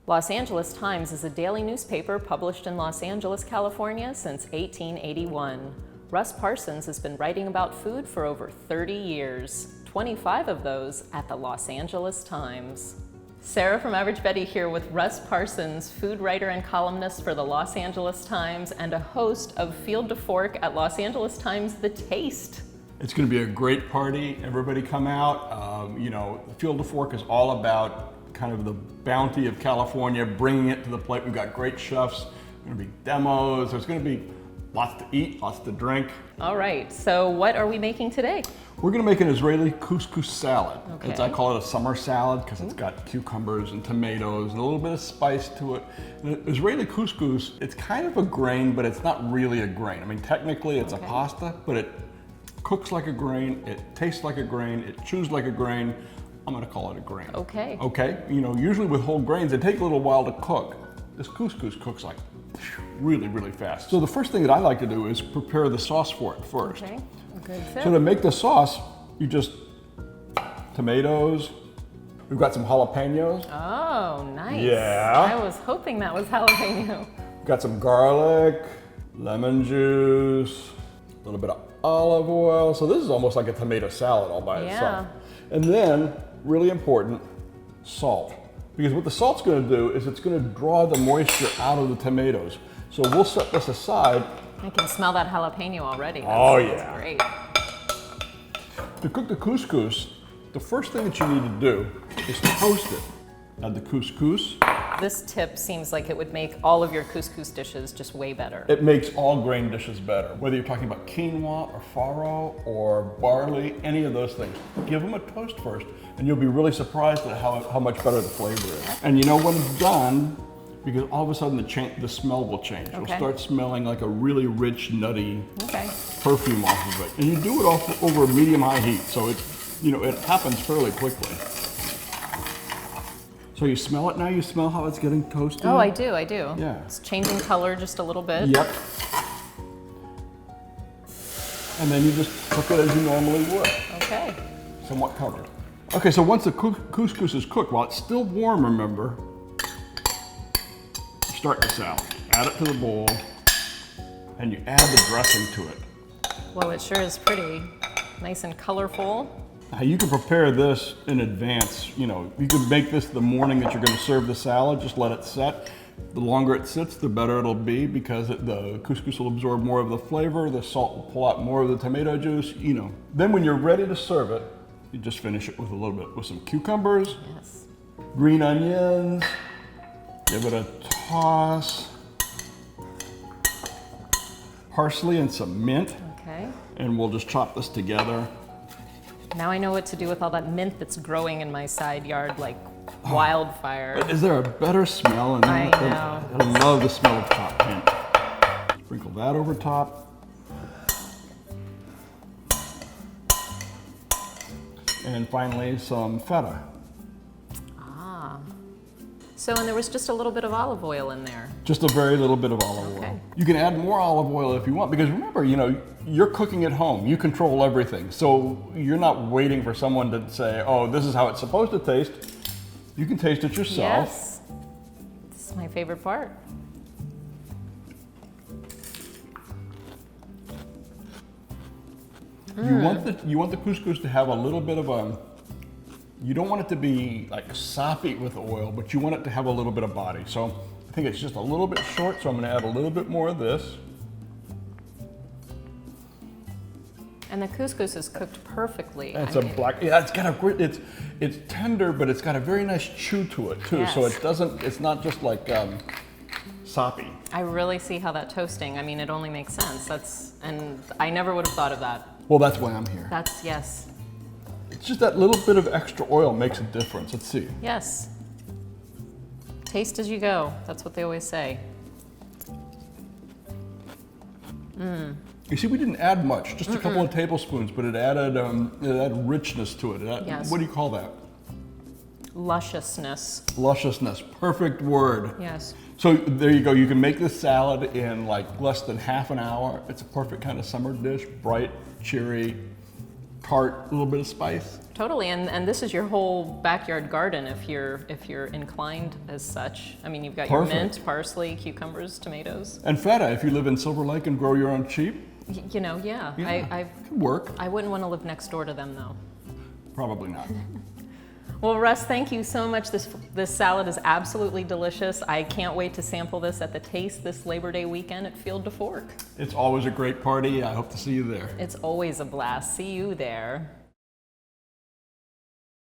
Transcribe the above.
Los Angeles Times is a daily newspaper published in Los Angeles, California since 1881. Russ Parsons has been writing about food for over 30 years, 25 of those at the Los Angeles Times. Sara from AverageBetty here with Russ Parsons, food writer and columnist for the Los Angeles Times and a host of Field to Fork at Los Angeles Times The Taste. It's going to be a great party. Everybody come out. Field to Fork is all about kind of the bounty of California, bringing it to the plate. We've got great chefs. There's going to be demos. There's going to be lots to eat, lots to drink. All right, so what are we making today? We're going to make an Israeli couscous salad. Okay. I call it a summer salad because it's got cucumbers and tomatoes and a little bit of spice to it. And Israeli couscous, it's kind of a grain, but it's not really a grain. I mean, technically it's a pasta, but it cooks like a grain, it tastes like a grain, it chews like a grain. I'm going to call it a grain. Okay. Okay, usually with whole grains, they take a little while to cook. This couscous cooks like really, really fast. So the first thing that I like to do is prepare the sauce for it first. Okay, good tip. So to make the sauce, you just, tomatoes, we've got some jalapenos. Oh, nice. Yeah. I was hoping that was jalapeno. We've got some garlic, lemon juice, a little bit of olive oil. So this is almost like a tomato salad all by itself. And then, really important, salt. Because what the salt's going to do is it's going to draw the moisture out of the tomatoes. So we'll set this aside. I can smell that jalapeno already. That's great. To cook the couscous, the first thing that you need to do is toast it. Add the couscous. This tip seems like it would make all of your couscous dishes just way better. It makes all grain dishes better. Whether you're talking about quinoa or farro or barley, any of those things. Give them a toast first and you'll be really surprised at how much better the flavor is. And when it's done, because all of a sudden the smell will change. Okay. You'll start smelling like a really rich, nutty perfume off of it. And you do it over medium-high heat, so it happens fairly quickly. So you smell it now? You smell how it's getting toasted? Oh, I do. Yeah. It's changing color just a little bit. Yep. And then you just cook it as you normally would. Okay. Somewhat covered. Okay, so once the couscous is cooked, while it's still warm, remember, you start the salad. Add it to the bowl, and you add the dressing to it. Well, it sure is pretty. Nice and colorful. Now you can prepare this in advance. You can make this the morning that you're going to serve the salad. Just let it set. The longer it sits, the better it'll be because the couscous will absorb more of the flavor. The salt will pull out more of the tomato juice. Then when you're ready to serve it, you just finish it with some cucumbers, green onions. Give it a toss. Parsley and some mint. Okay. And we'll just chop this together. Now I know what to do with all that mint that's growing in my side yard like wildfire. But is there a better smell in that? I know. I love the smell of chopped mint. Sprinkle that over top. And finally, some feta. And there was just a little bit of olive oil in there. Just a very little bit of olive oil. You can add more olive oil if you want, because remember, you're cooking at home. You control everything. So you're not waiting for someone to say, oh, this is how it's supposed to taste. You can taste it yourself. Yes. This is my favorite part. You want the couscous to have a little bit of you don't want it to be like soppy with oil, but you want it to have a little bit of body. So I think it's just a little bit short, so I'm going to add a little bit more of this. And the couscous is cooked perfectly. And it's got a great, it's tender, but it's got a very nice chew to it too. Yes. So it's not just like soppy. I really see how that toasting, it only makes sense. And I never would have thought of that. Well, that's why I'm here. Yes. It's just that little bit of extra oil makes a difference. Let's see. Yes. Taste as you go. That's what they always say. You see, we didn't add much, just a couple of tablespoons, but it added richness to it. What do you call that? Lusciousness. Lusciousness, perfect word. Yes. So there you go. You can make this salad in like less than half an hour. It's a perfect kind of summer dish, bright, cheery. tart, a little bit of spice. Totally, and this is your whole backyard garden if you're inclined as such. I mean, you've got your mint, parsley, cucumbers, tomatoes. And feta, if you live in Silver Lake and grow your own sheep. You know, yeah. It could work. I wouldn't want to live next door to them, though. Probably not. Well, Russ, thank you so much. This salad is absolutely delicious. I can't wait to sample this at the Taste this Labor Day weekend at Field to Fork. It's always a great party. I hope to see you there. It's always a blast. See you there.